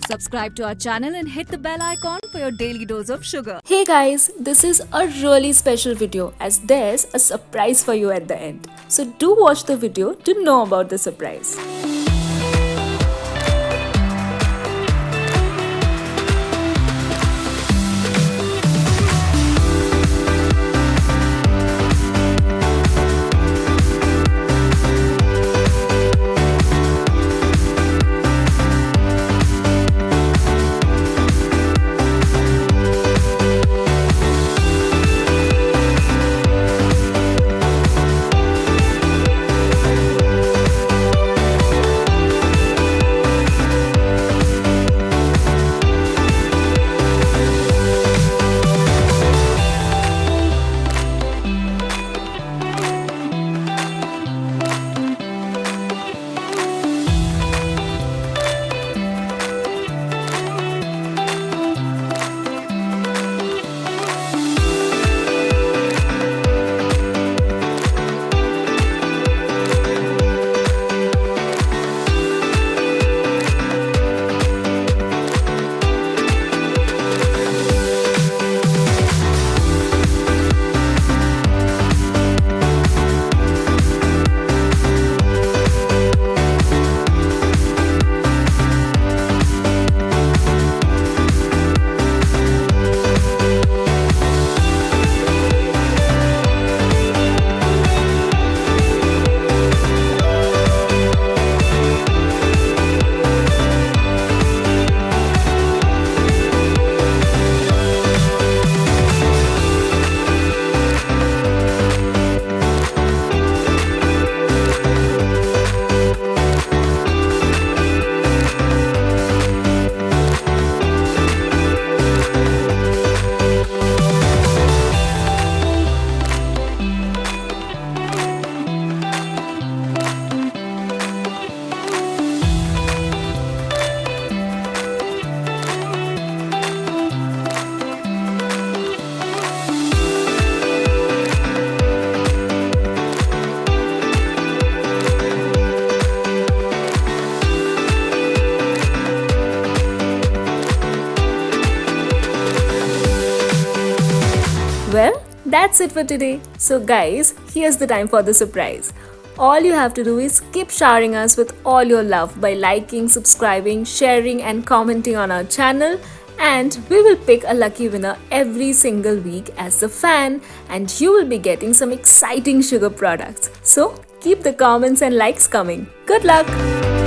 Subscribe to our channel and hit the bell icon for your daily dose of sugar. Hey guys, this is a really special video as there's a surprise for you at the end. So do watch the video to know about the surprise. Well, that's it for today. So guys, here's the time for the surprise. All you have to do is keep showering us with all your love by liking, subscribing, sharing and commenting on our channel, and we will pick a lucky winner every single week as the fan, and you will be getting some exciting sugar products. So keep the comments and likes coming. Good luck!